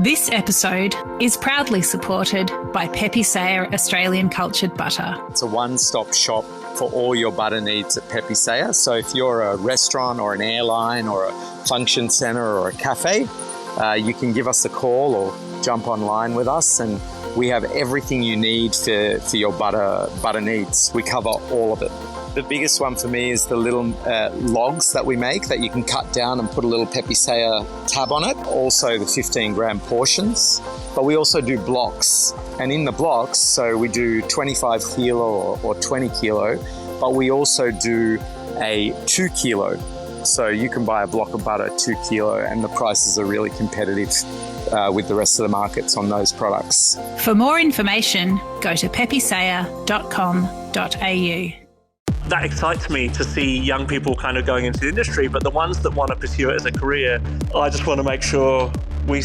This episode is proudly supported by Pepe Sayer Australian Cultured Butter. It's a one-stop shop for all your butter needs at Pepe Sayer. So if you're a restaurant or an airline or a function centre or a cafe, you can give us a call or jump online with us, and we have everything you need for your butter needs. We cover all of it. The biggest one for me is the little logs that we make that you can cut down and put a little Pepe Sayer tab on it. Also the 15-gram portions, but we also do blocks. And in the blocks, so we do 25 kilo or 20 kilo, but we also do a 2 kilo. So you can buy a block of butter 2 kilo, and the prices are really competitive with the rest of the markets on those products. For more information, go to pepesayer.com.au. That excites me to see young people kind of going into the industry, but the ones that want to pursue it as a career, I just want to make sure we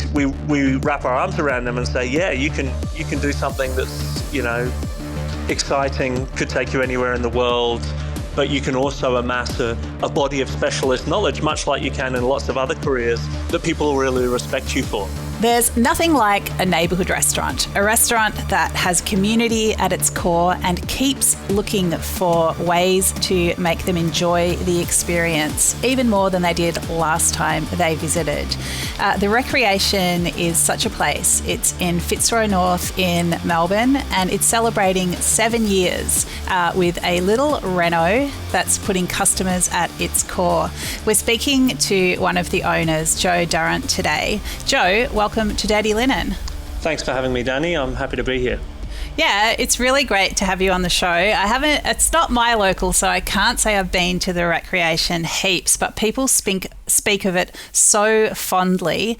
wrap our arms around them and say, yeah, you can do something that's, exciting, could take you anywhere in the world, but you can also amass a body of specialist knowledge, much like you can in lots of other careers, that people will really respect you for. There's nothing like a neighbourhood restaurant, a restaurant that has community at its core and keeps looking for ways to make them enjoy the experience, even more than they did last time they visited. The Recreation is such a place. It's in Fitzroy North in Melbourne, and it's celebrating 7 years with a little reno that's putting customers at its core. We're speaking to one of the owners, Joe Durrant, today. Joe, welcome to Dirty Linen. Thanks for having me, Dani. I'm happy to be here. Yeah, it's really great to have you on the show. It's not my local, so I can't say I've been to the Recreation heaps, but people speak of it so fondly.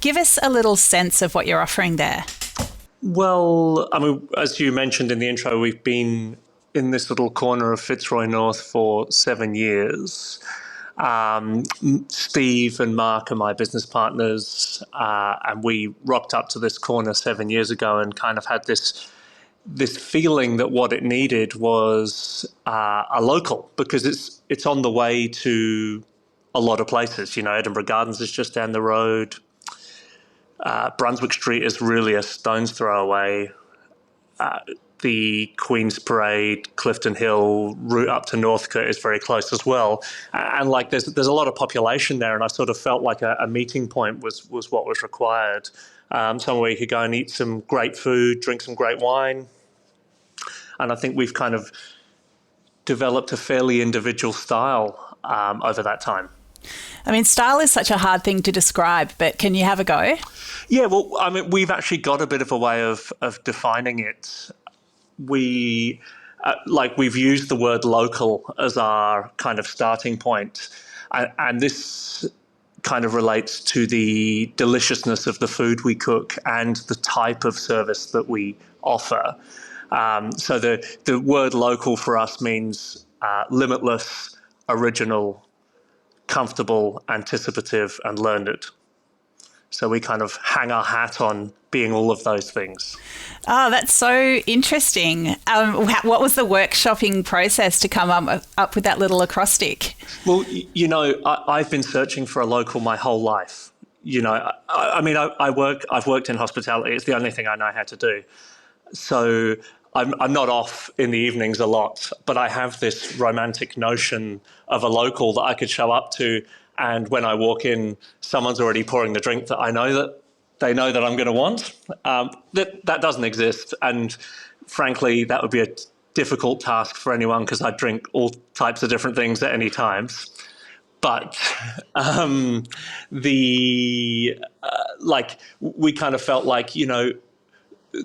Give us a little sense of what you're offering there. Well, as you mentioned in the intro, we've been in this little corner of Fitzroy North for 7 years. Steve and Mark are my business partners, and we rocked up to this corner 7 years ago and kind of had this feeling that what it needed was a local, because it's on the way to a lot of places. Edinburgh Gardens is just down the road. Brunswick Street is really a stone's throw away. The Queen's Parade, Clifton Hill route up to Northcote is very close as well. And there's a lot of population there, and I sort of felt like a meeting point was what was required. Somewhere where you could go and eat some great food, drink some great wine. And I think we've kind of developed a fairly individual style over that time. Style is such a hard thing to describe, but can you have a go? Yeah, well, we've actually got a bit of a way of defining it. We've used the word local as our kind of starting point, and this kind of relates to the deliciousness of the food we cook and the type of service that we offer. So the word local for us means limitless, original, comfortable, anticipative, and learned. So we kind of hang our hat on being all of those things. Oh, that's so interesting. What was the workshopping process to come up with that little acrostic? Well, I've been searching for a local my whole life. I've worked in hospitality. It's the only thing I know how to do. So I'm not off in the evenings a lot, but I have this romantic notion of a local that I could show up to, and when I walk in, someone's already pouring the drink that I know that they know that I'm going to want. That doesn't exist, and frankly, that would be a difficult task for anyone because I drink all types of different things at any times. But we kind of felt like,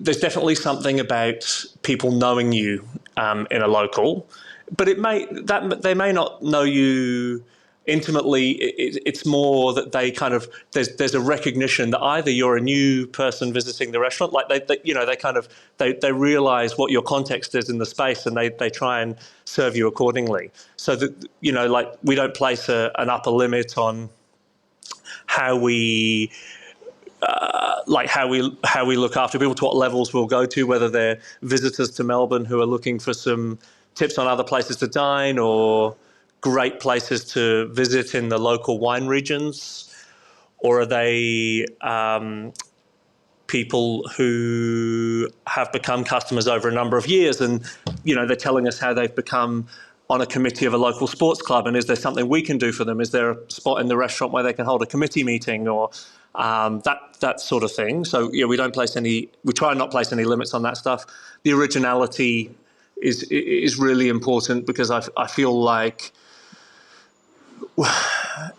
there's definitely something about people knowing you in a local, but they may not know you intimately. It's more that they kind of there's a recognition that either you're a new person visiting the restaurant, they realize what your context is in the space, and they try and serve you accordingly. So that we don't place an upper limit on how we look after people, to what levels we'll go to, whether they're visitors to Melbourne who are looking for some tips on other places to dine or great places to visit in the local wine regions, or are they people who have become customers over a number of years, and they're telling us how they've become on a committee of a local sports club, and is there something we can do for them? Is there a spot in the restaurant where they can hold a committee meeting, or that sort of thing? So we try and not place any limits on that stuff. The originality is really important, because I feel like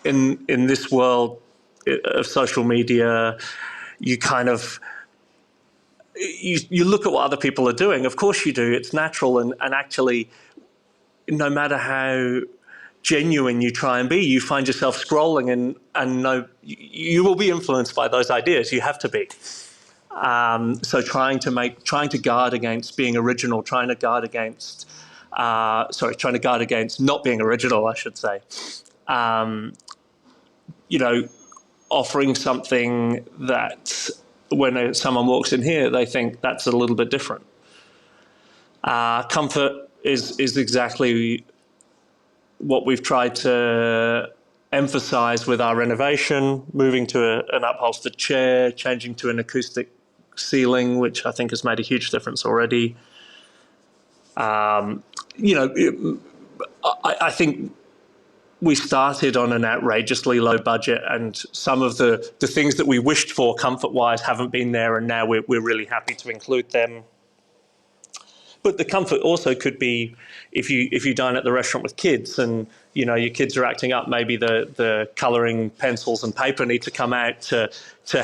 in this world of social media, you kind of you look at what other people are doing. Of course you do. It's natural, and actually, no matter how genuine you try and be, you find yourself scrolling, and you will be influenced by those ideas. You have to be. So trying to guard against being original, trying to guard against not being original, I should say. Offering something that when someone walks in here, they think that's a little bit different. Comfort is exactly what we've tried to emphasize with our renovation, moving to an upholstered chair, changing to an acoustic ceiling, which I think has made a huge difference already. I think we started on an outrageously low budget, and some of the things that we wished for comfort-wise haven't been there, and now we're really happy to include them. But the comfort also could be if you dine at the restaurant with kids, and your kids are acting up, maybe the colouring pencils and paper need to come out to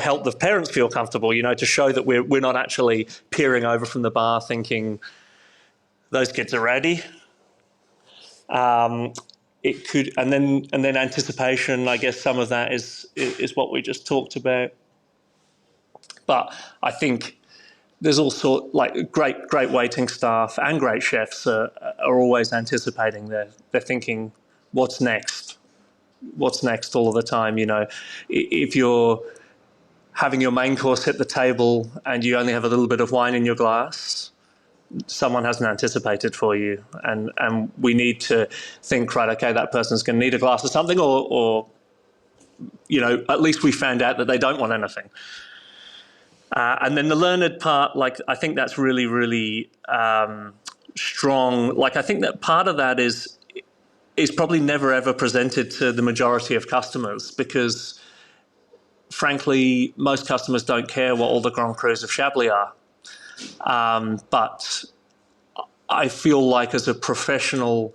help the parents feel comfortable, to show that we're not actually peering over from the bar thinking those kids are ready. It could, and then anticipation. I guess some of that is what we just talked about. But I think there's also great waiting staff and great chefs are always anticipating. They're thinking, what's next all of the time. If you're having your main course hit the table and you only have a little bit of wine in your glass, someone hasn't anticipated for you, and we need to think, right, okay, that person's going to need a glass of something, or at least we found out that they don't want anything. And then the learned part, I think that's really, really strong. I think that part of that is probably never ever presented to the majority of customers, because frankly, most customers don't care what all the Grand Crus of Chablis are. But I feel like as a professional,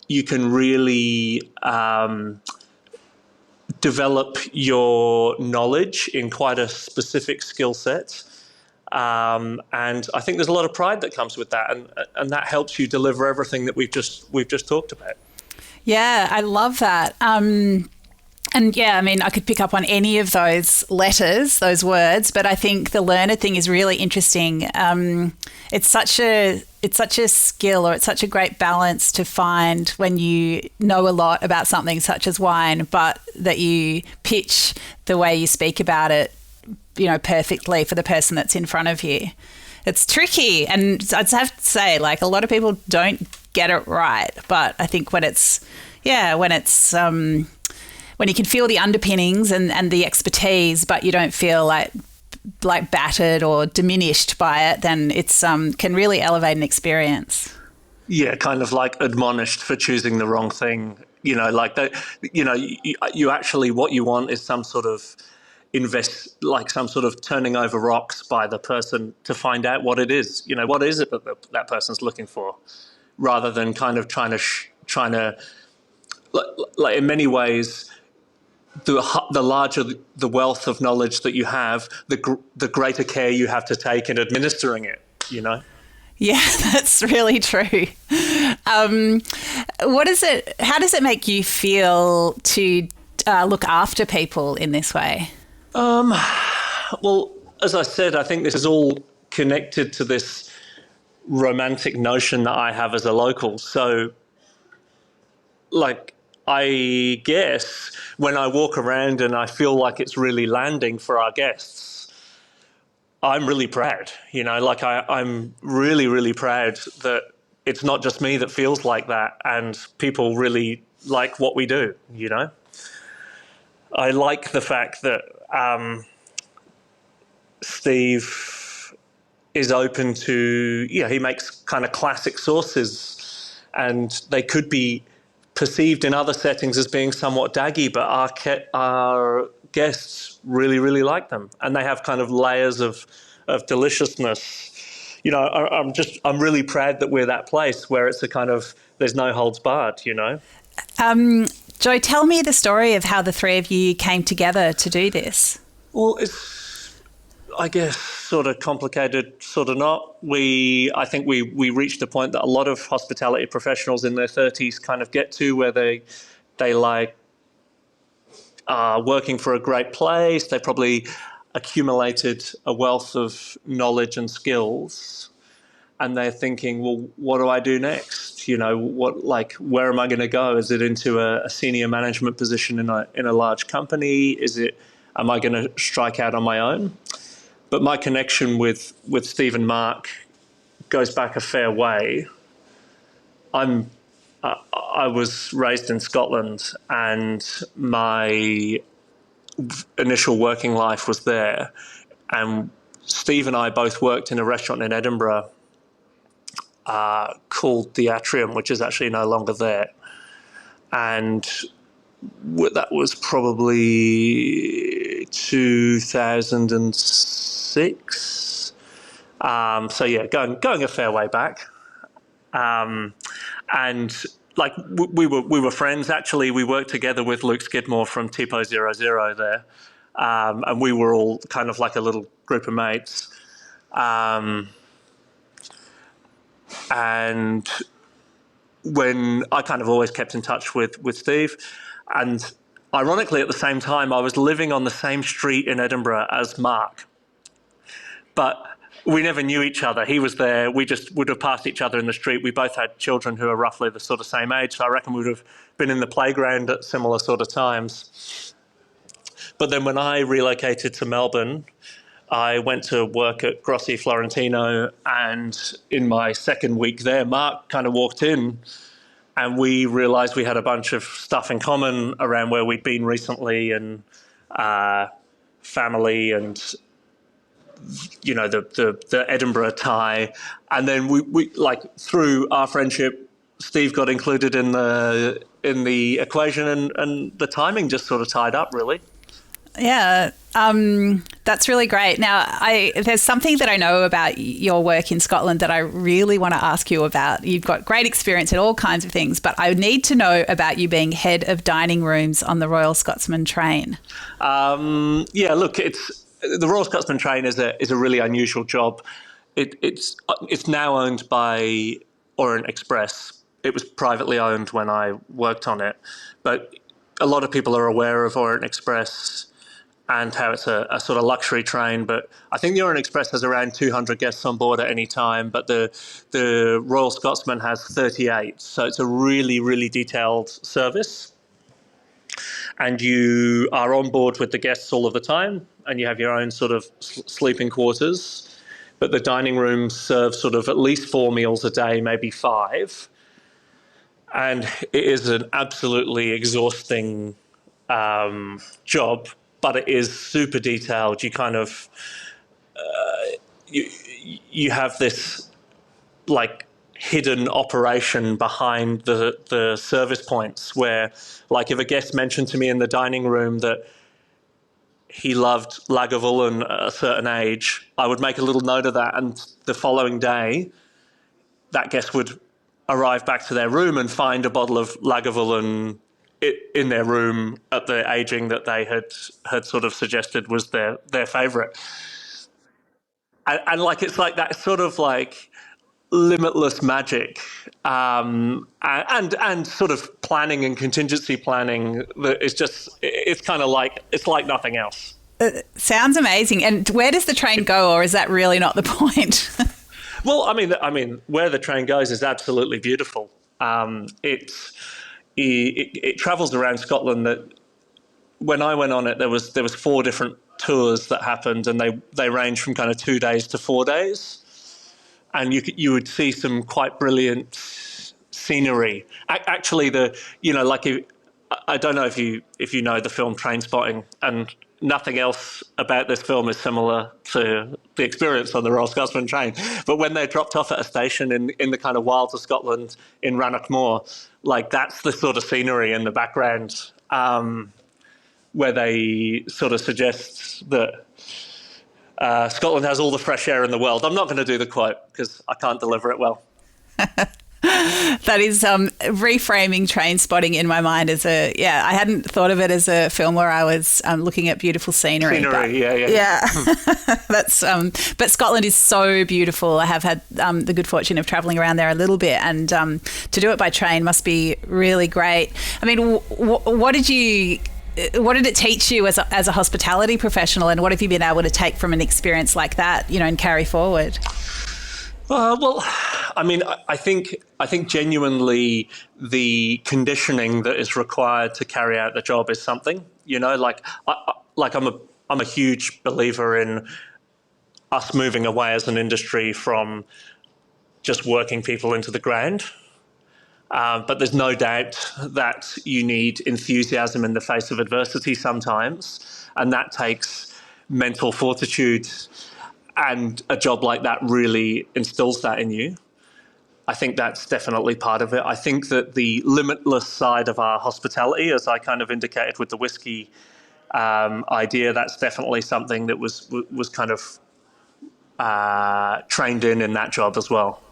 you can really develop your knowledge in quite a specific skill set. And I think there's a lot of pride that comes with that, and that helps you deliver everything that we've just talked about. Yeah, I love that. And yeah, I mean, I could pick up on any of those letters, those words, but I think the learner thing is really interesting. It's such a skill, or it's such a great balance to find when you know a lot about something such as wine, but that you pitch the way you speak about it, perfectly for the person that's in front of you. It's tricky, and I'd have to say, a lot of people don't get it right, but I think when you can feel the underpinnings and the expertise, but you don't feel like battered or diminished by it, then it's can really elevate an experience. Yeah, kind of admonished for choosing the wrong thing. You actually, what you want is some sort of some sort of turning over rocks by the person to find out what it is. What is it that person's looking for, rather than kind of trying to in many ways. The larger the wealth of knowledge that you have, the greater care you have to take in administering it, Yeah, that's really true. How does it make you feel to look after people in this way? Well, as I said, I think this is all connected to this romantic notion that I have as a local. So, I guess when I walk around and I feel like it's really landing for our guests, I'm really proud. I'm really, really proud that it's not just me that feels like that, and people really like what we do. I like the fact that Steve is open to, he makes kind of classic sauces, and they could be perceived in other settings as being somewhat daggy, but our guests really, really like them, and they have kind of layers of deliciousness. I'm really proud that we're that place where it's a kind of, there's no holds barred, Joe, tell me the story of how the three of you came together to do this. Well, it's, I guess, sort of complicated, sort of not. I think we reached a point that a lot of hospitality professionals in their 30s kind of get to, where they like working for a great place. They probably accumulated a wealth of knowledge and skills, and they're thinking, well, what do I do next? Where am I going to go? Is it into a senior management position in a large company? Am I going to strike out on my own? But my connection with Steve and Mark goes back a fair way. I was raised in Scotland, and my initial working life was there. And Steve and I both worked in a restaurant in Edinburgh called The Atrium, which is actually no longer there. And that was probably 2006. Going a fair way back. And like we were friends. Actually, we worked together with Luke Skidmore from Tipo 00 there, and we were all kind of like a little group of mates. And when I kind of always kept in touch with Steve, and ironically at the same time I was living on the same street in Edinburgh as Mark, but we never knew each other. He was there, we just would have passed each other in the street. We both had children who are roughly the sort of same age, so I reckon we would have been in the playground at similar sort of times. But then when I relocated to Melbourne, I went to work at Grossi Florentino, and in my second week there, Mark kind of walked in, and we realised we had a bunch of stuff in common around where we'd been recently, and family, and the Edinburgh tie. And then we like, through our friendship, Steve got included in the equation, and the timing just sort of tied up, really. Yeah, that's really great. Now, there's something that I know about your work in Scotland that I really want to ask you about. You've got great experience in all kinds of things, but I need to know about you being head of dining rooms on the Royal Scotsman train. Look, the Royal Scotsman train is a really unusual job. It's now owned by Orient Express. It was privately owned when I worked on it, but a lot of people are aware of Orient Express and how it's a sort of luxury train. But I think the Orient Express has around 200 guests on board at any time, but the Royal Scotsman has 38. So it's a really, really detailed service. And you are on board with the guests all of the time, and you have your own sort of sleeping quarters. But the dining room serves sort of at least 4 meals a day, maybe 5. And it is an absolutely exhausting job, but it is super detailed. You kind of you have this like hidden operation behind the service points, where, like, if a guest mentioned to me in the dining room that he loved Lagavulin at a certain age, I would make a little note of that, and the following day that guest would arrive back to their room and find a bottle of Lagavulin in their room at the aging that they had sort of suggested was their favourite. And like, it's like that sort of like limitless magic, and sort of planning and contingency planning that is just, it's kind of like, it's like nothing else. Sounds amazing. And where does the train go, or is that really not the point? Well, I mean, where the train goes is absolutely beautiful. It travels around Scotland. That when I went on it, there was 4 different tours that happened, and they range from kind of 2 days to 4 days, and you would see some quite brilliant scenery. Actually, I don't know if you know the film Trainspotting, and nothing else about this film is similar for the experience on the Royal Scotsman train. But when they're dropped off at a station in the kind of wilds of Scotland in Rannoch Moor, like that's the sort of scenery in the background where they sort of suggest that Scotland has all the fresh air in the world. I'm not going to do the quote because I can't deliver it well. That is reframing train spotting in my mind as I hadn't thought of it as a film where I was looking at beautiful scenery. Yeah. That's but Scotland is so beautiful. I have had the good fortune of travelling around there a little bit, and to do it by train must be really great. I mean, what did it teach you as a hospitality professional, and what have you been able to take from an experience like that, and carry forward? Well, I mean, I think genuinely the conditioning that is required to carry out the job is something. I'm a huge believer in us moving away as an industry from just working people into the ground. But there's no doubt that you need enthusiasm in the face of adversity sometimes, and that takes mental fortitude. And a job like that really instills that in you. I think that's definitely part of it. I think that the limitless side of our hospitality, as I kind of indicated with the whiskey idea, that's definitely something that was kind of trained in that job as well.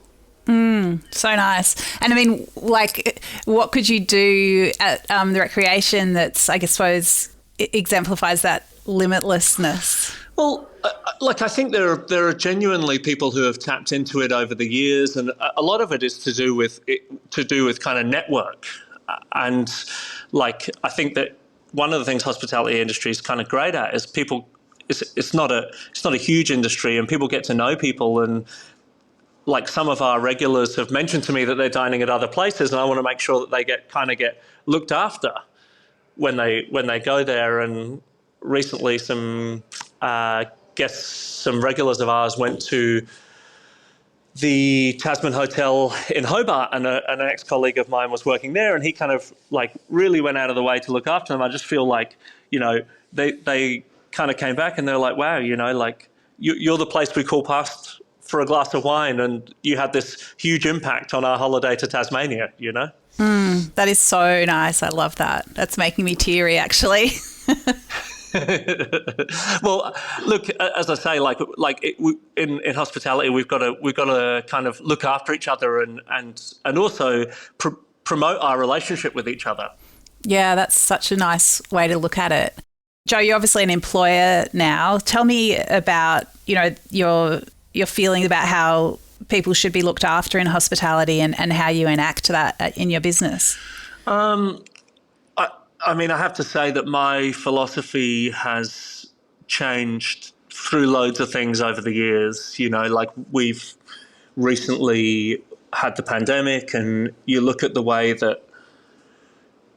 So nice. And I mean, like, what could you do at the recreation that's, I suppose, exemplifies that limitlessness? Well, I think there are genuinely people who have tapped into it over the years, and a lot of it is to do with kind of network. And I think that one of the things hospitality industry is kind of great at is people. It's not a huge industry, and people get to know people. And like some of our regulars have mentioned to me that they're dining at other places, and I want to make sure that they get looked after when they go there. And recently, some regulars of ours went to the Tasman Hotel in Hobart, and an ex-colleague of mine was working there, and he kind of really went out of the way to look after them. I just feel like, they kind of came back and they're like, wow, you're the place we call past for a glass of wine, and you had this huge impact on our holiday to Tasmania, That is so nice. I love that. That's making me teary, actually. Well, look, as I say, in hospitality, we've got to kind of look after each other and also promote our relationship with each other. Yeah, that's such a nice way to look at it. Joe, you're obviously an employer now. Tell me about your feeling about how people should be looked after in hospitality and how you enact that in your business. I mean, I have to say that my philosophy has changed through loads of things over the years. We've recently had the pandemic, and you look at the way that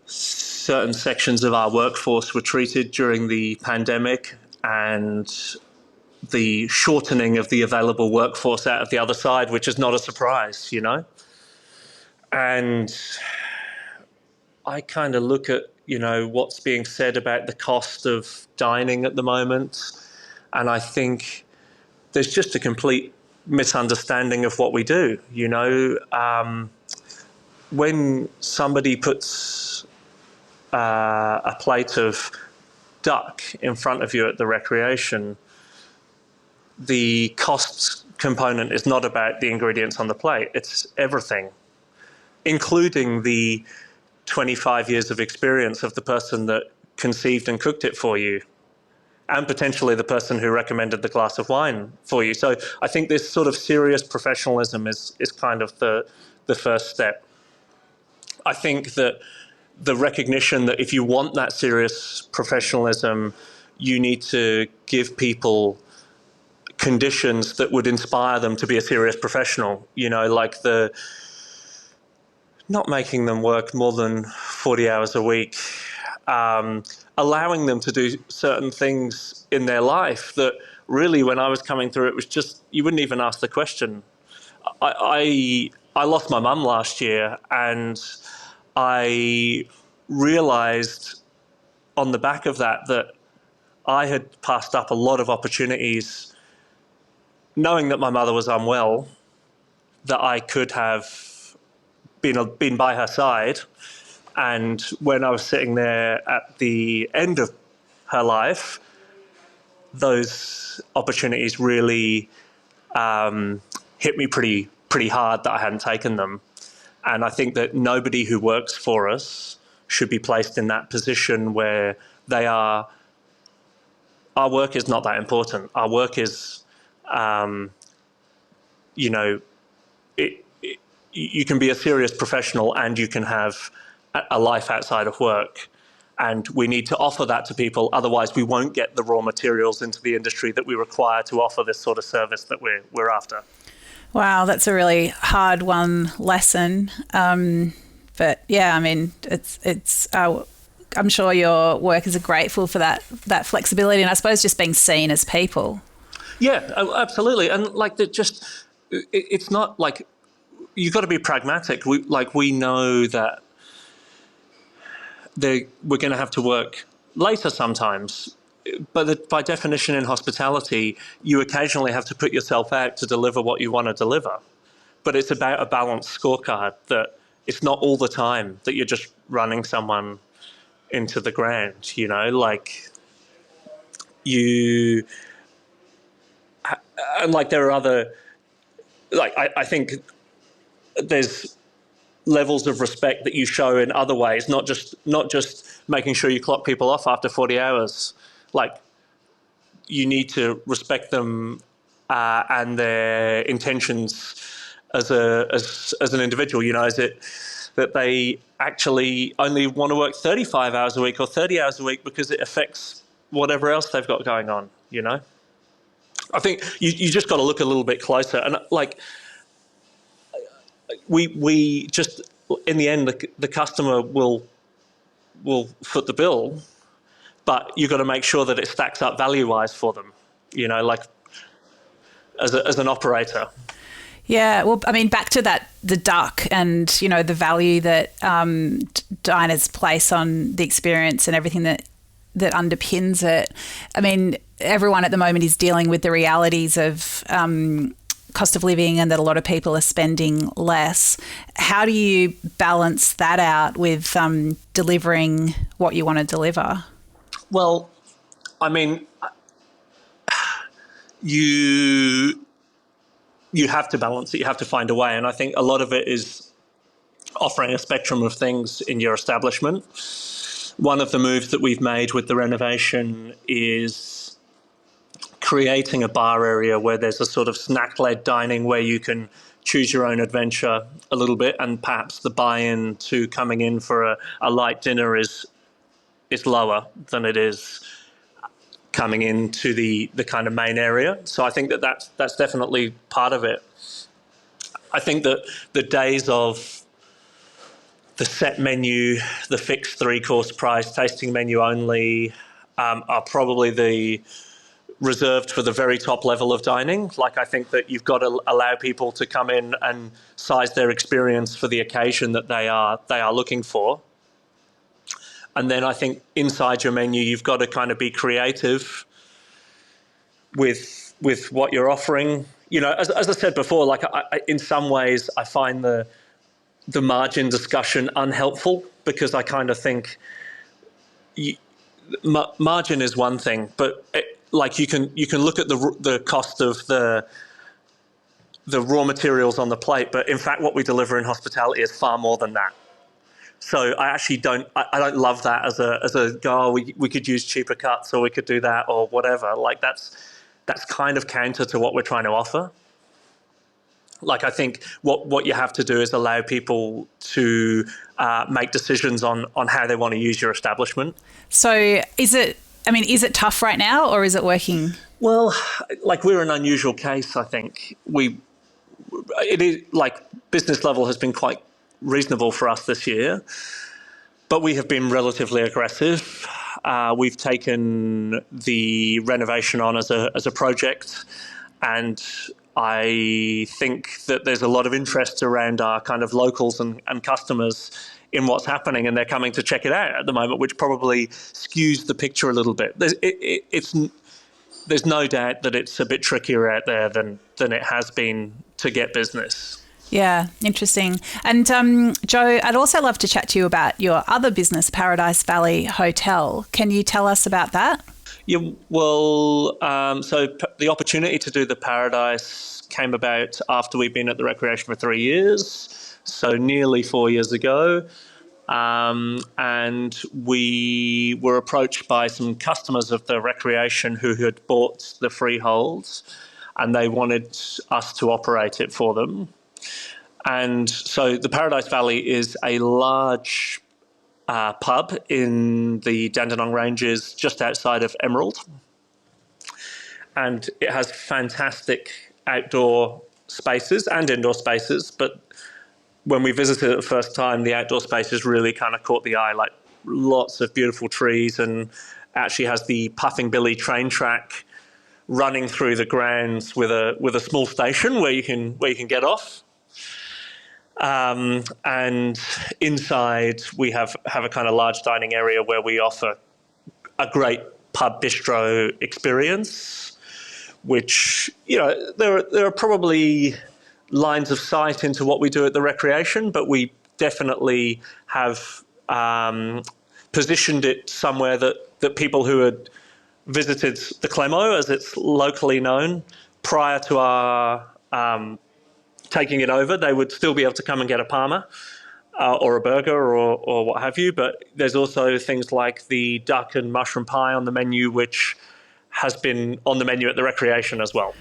certain sections of our workforce were treated during the pandemic, and the shortening of the available workforce out of the other side, which is not a surprise, And I kind of look at, what's being said about the cost of dining at the moment, and I think there's just a complete misunderstanding of what we do. When somebody puts a plate of duck in front of you at the recreation, the cost component is not about the ingredients on the plate. It's everything, including the 25 years of experience of the person that conceived and cooked it for you, and potentially the person who recommended the glass of wine for you. So I think this sort of serious professionalism is kind of the first step. I think that the recognition that if you want that serious professionalism, you need to give people conditions that would inspire them to be a serious professional, not making them work more than 40 hours a week, allowing them to do certain things in their life that really, when I was coming through, it was just, you wouldn't even ask the question. I lost my mum last year, and I realised on the back of that I had passed up a lot of opportunities knowing that my mother was unwell, that I could have been by her side. And when I was sitting there at the end of her life, those opportunities really hit me pretty hard that I hadn't taken them. And I think that nobody who works for us should be placed in that position where our work is not that important. Our work is, you can be a serious professional and you can have a life outside of work. And we need to offer that to people. Otherwise, we won't get the raw materials into the industry that we require to offer this sort of service that we're after. Wow, that's a really hard one lesson. But yeah, I mean, it's. I'm sure your workers are grateful for that flexibility, and I suppose just being seen as people. Yeah, absolutely, and it's not like you've got to be pragmatic. We know that we're going to have to work later sometimes. But by definition in hospitality, you occasionally have to put yourself out to deliver what you want to deliver. But it's about a balanced scorecard, that it's not all the time that you're just running someone into the ground, there are other, I think there's levels of respect that you show in other ways, not just making sure you clock people off after 40 hours. You need to respect them and their intentions as an individual. Is it that they actually only want to work 35 hours a week or 30 hours a week because it affects whatever else they've got going on, I think you just got to look a little bit closer. And we just, in the end, the customer will foot the bill, but you've got to make sure that it stacks up value-wise for them, as an operator. Yeah, well, I mean, back to the duck and, the value that diners place on the experience and everything that underpins it. I mean, everyone at the moment is dealing with the realities of cost of living and that a lot of people are spending less. How do you balance that out with delivering what you want to deliver? Well, I mean, you have to balance it. You have to find a way. And I think a lot of it is offering a spectrum of things in your establishment. One of the moves that we've made with the renovation is creating a bar area where there's a sort of snack-led dining where you can choose your own adventure a little bit, and perhaps the buy-in to coming in for a light dinner is lower than it is coming into the kind of main area. So I think that's definitely part of it. I think that the days of the set menu, the fixed 3-course price, tasting menu only, are probably reserved for the very top level of dining. I think that you've got to allow people to come in and size their experience for the occasion that they are looking for. And then I think inside your menu, you've got to kind of be creative with what you're offering. As I said before, in some ways I find the margin discussion unhelpful, because I kind of think margin is one thing, but you can look at the cost of the raw materials on the plate, but in fact what we deliver in hospitality is far more than that. So I actually don't love that as a we could use cheaper cuts, or we could do that, or whatever. That's kind of counter to what we're trying to offer. I think what you have to do is allow people to make decisions on how they want to use your establishment. So is it tough right now, or is it working? Well, we're an unusual case, I think. It is business level has been quite reasonable for us this year, but we have been relatively aggressive. We've taken the renovation on as a project, and I think that there's a lot of interest around our kind of locals and customers in what's happening, and they're coming to check it out at the moment, which probably skews the picture a little bit. there's no doubt that it's a bit trickier out there than it has been to get business. Yeah, interesting. And Joe, I'd also love to chat to you about your other business, Paradise Valley Hotel. Can you tell us about that? Yeah, well, so the opportunity to do the Paradise came about after we'd been at the Recreation for 3 years, so nearly 4 years ago. And we were approached by some customers of the Recreation who had bought the freeholds, and they wanted us to operate it for them. And so the Paradise Valley is a large pub in the Dandenong Ranges just outside of Emerald. And it has fantastic outdoor spaces and indoor spaces. But when we visited it the first time, the outdoor spaces really kind of caught the eye, like lots of beautiful trees, and actually has the Puffing Billy train track running through the grounds with a small station where you can get off. And inside we have a kind of large dining area where we offer a great pub bistro experience, which, you know, there are probably lines of sight into what we do at the Recreation, but we definitely have positioned it somewhere that people who had visited the Clemo, as it's locally known, prior to our taking it over, they would still be able to come and get a parma or a burger or what have you. But there's also things like the duck and mushroom pie on the menu, which has been on the menu at the Recreation as well.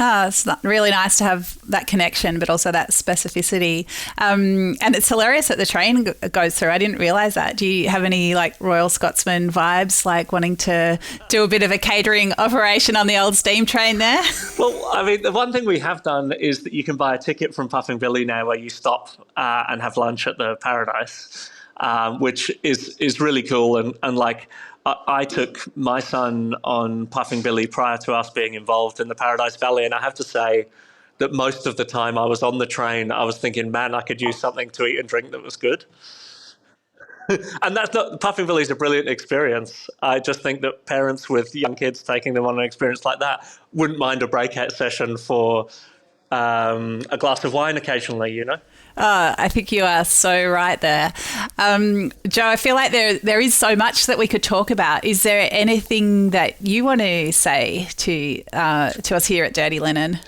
It's really nice to have that connection, but also that specificity. And it's hilarious that the train goes through. I didn't realise that. Do you have any like Royal Scotsman vibes, like wanting to do a bit of a catering operation on the old steam train there? Well, I mean, the one thing we have done is that you can buy a ticket from Puffing Billy now where you stop and have lunch at the Paradise, which is really cool. And like, I took my son on Puffing Billy prior to us being involved in the Paradise Valley, and I have to say that most of the time I was on the train, I was thinking, man, I could use something to eat and drink that was good. And that's not, Puffing Billy is a brilliant experience. I just think that parents with young kids taking them on an experience like that wouldn't mind a breakout session for a glass of wine occasionally, you know? I think you are so right there. Joe, I feel like there is so much that we could talk about. Is there anything that you want to say to us here at Dirty Linen?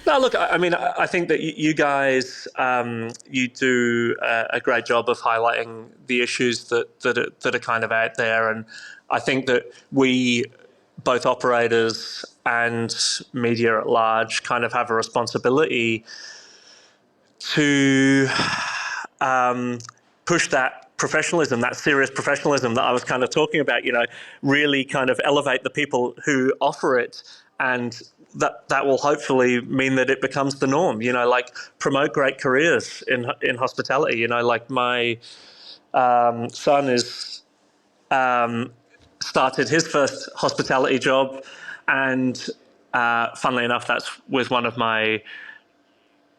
No, look, I mean, I think that you guys, you do a great job of highlighting the issues that are kind of out there. And I think that we, both operators and media at large, kind of have a responsibility to push that professionalism, that serious professionalism that I was kind of talking about, you know, really kind of elevate the people who offer it, and that will hopefully mean that it becomes the norm, you know, like promote great careers in hospitality. You know, like my son is started his first hospitality job, and funnily enough, that's with one of my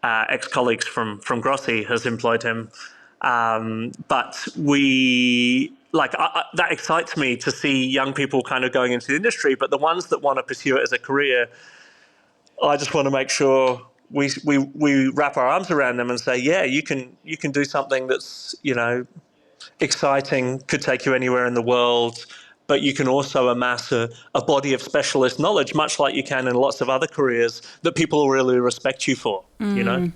ex-colleagues from Grossi has employed him. But we, like, that excites me to see young people kind of going into the industry, but the ones that want to pursue it as a career, I just want to make sure we wrap our arms around them and say, yeah, you can do something that's, you know, exciting, could take you anywhere in the world, but you can also amass a body of specialist knowledge, much like you can in lots of other careers, that people will really respect you for, you know?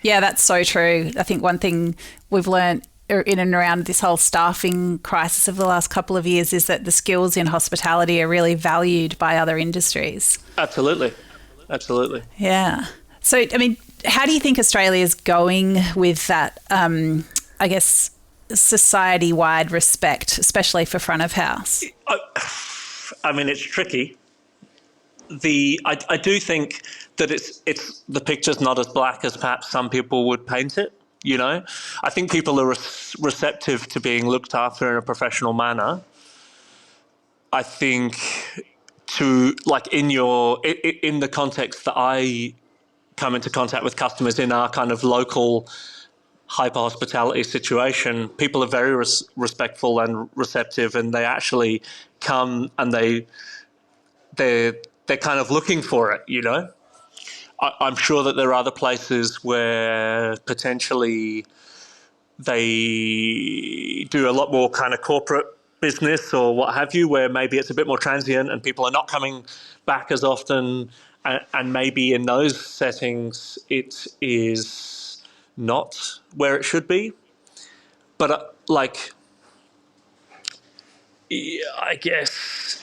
Yeah, that's so true. I think one thing we've learned in and around this whole staffing crisis of the last couple of years is that the skills in hospitality are really valued by other industries. Absolutely. Absolutely. Yeah. So, I mean, how do you think Australia is going with that, I guess, society-wide respect, especially for front of house? I mean, it's tricky. I do think that it's the picture's not as black as perhaps some people would paint it. You know, I think people are receptive to being looked after in a professional manner. I think in the context that I come into contact with customers in our kind of local hyper hospitality situation, people are very respectful and receptive, and they actually come and they're they're kind of looking for it, you know. I'm sure that there are other places where potentially they do a lot more kind of corporate business or what have you, where maybe it's a bit more transient and people are not coming back as often, and maybe in those settings it is not where it should be. But I guess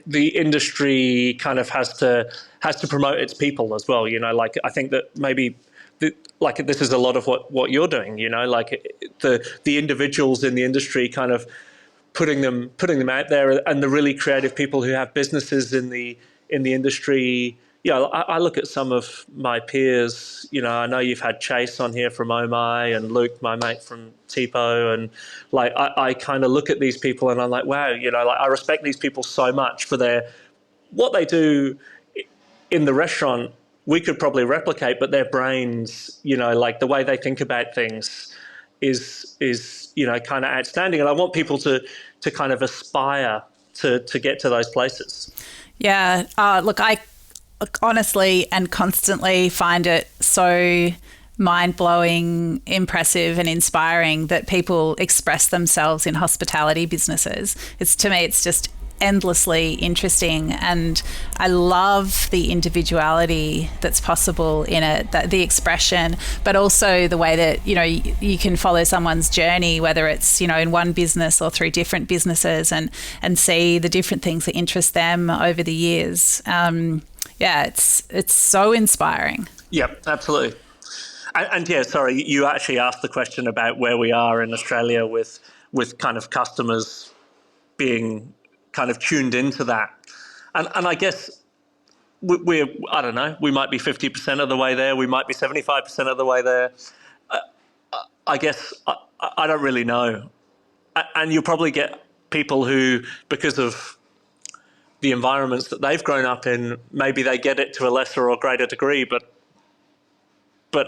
the industry kind of has to promote its people as well, you know. Like, I think that maybe this is a lot of what you're doing, you know, like the individuals in the industry kind of putting them out there, and the really creative people who have businesses in the industry. You know, I look at some of my peers, you know, I know you've had Chase on here from OMI and Luke, my mate from TPO, and like I kind of look at these people and I'm like, wow, you know, like I respect these people so much for what they do in the restaurant. We could probably replicate, but their brains, you know, like the way they think about things is you know, kind of outstanding. And I want people to kind of aspire to get to those places. Yeah. Look, I honestly and constantly find it so mind-blowing, impressive and inspiring that people express themselves in hospitality businesses. To me, it's just endlessly interesting, and I love the individuality that's possible in it, the expression, but also the way that, you know, you can follow someone's journey, whether it's, you know, in one business or through different businesses, and see the different things that interest them over the years. It's so inspiring. Yep, absolutely. And yeah, sorry, you actually asked the question about where we are in Australia with kind of customers being kind of tuned into that. And I guess we're, I don't know, we might be 50% of the way there, we might be 75% of the way there. I guess I don't really know. And you'll probably get people who, because of the environments that they've grown up in, maybe they get it to a lesser or greater degree, but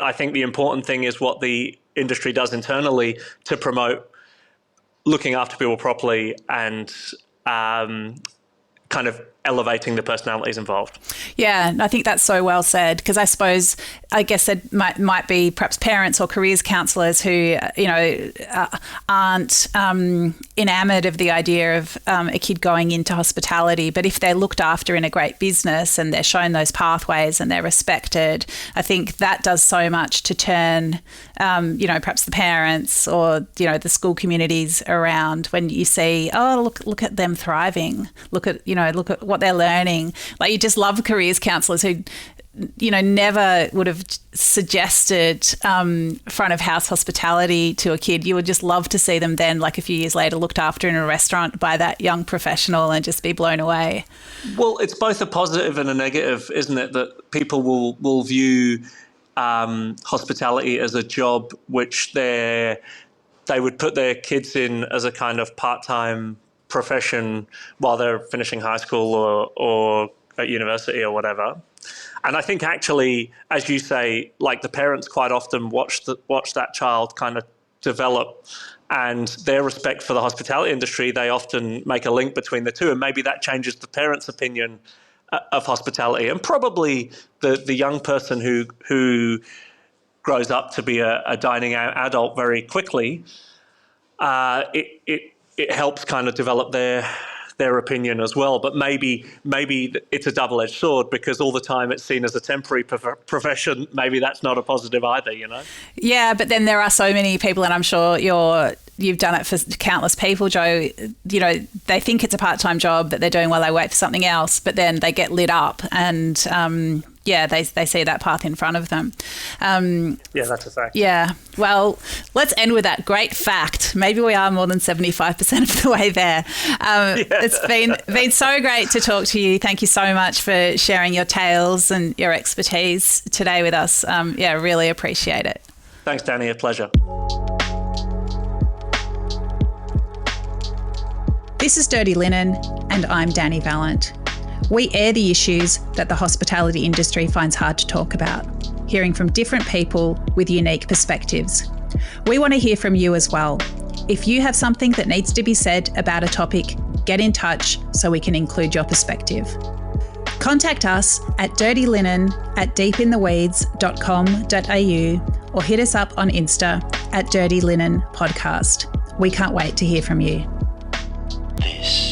I think the important thing is what the industry does internally to promote looking after people properly and kind of elevating the personalities involved. Yeah, I think that's so well said, because I guess it might be perhaps parents or careers counsellors who, you know, aren't enamoured of the idea of a kid going into hospitality, but if they're looked after in a great business and they're shown those pathways and they're respected, I think that does so much to turn, you know, perhaps the parents or, you know, the school communities around when you see, oh, look at them thriving, look at what they're learning. Like, you just love careers counsellors who, you know, never would have suggested front of house hospitality to a kid. You would just love to see them then, like a few years later, looked after in a restaurant by that young professional and just be blown away. Well, it's both a positive and a negative, isn't it? That people will view hospitality as a job which they would put their kids in as a kind of part-time profession while they're finishing high school or at university or whatever. And I think actually, as you say, like the parents quite often watch that child kind of develop, and their respect for the hospitality industry, they often make a link between the two, and maybe that changes the parents' opinion of hospitality. And probably the young person who grows up to be a dining out adult very quickly, it helps kind of develop their opinion as well. But maybe it's a double-edged sword, because all the time it's seen as a temporary profession. Maybe that's not a positive either, you know? Yeah, but then there are so many people, and I'm sure you've done it for countless people, Joe, you know, they think it's a part-time job that they're doing while they wait for something else, but then they get lit up and they see that path in front of them. Yeah, that's a fact. Yeah. Well, let's end with that great fact. Maybe we are more than 75% of the way there. It's been so great to talk to you. Thank you so much for sharing your tales and your expertise today with us. Really appreciate it. Thanks, Dani. A pleasure. This is Dirty Linen, and I'm Dani Valent. We air the issues that the hospitality industry finds hard to talk about, hearing from different people with unique perspectives. We want to hear from you as well. If you have something that needs to be said about a topic, get in touch so we can include your perspective. Contact us at dirtylinen@deepintheweeds.com.au or hit us up on Insta at Dirty Linen Podcast. We can't wait to hear from you. This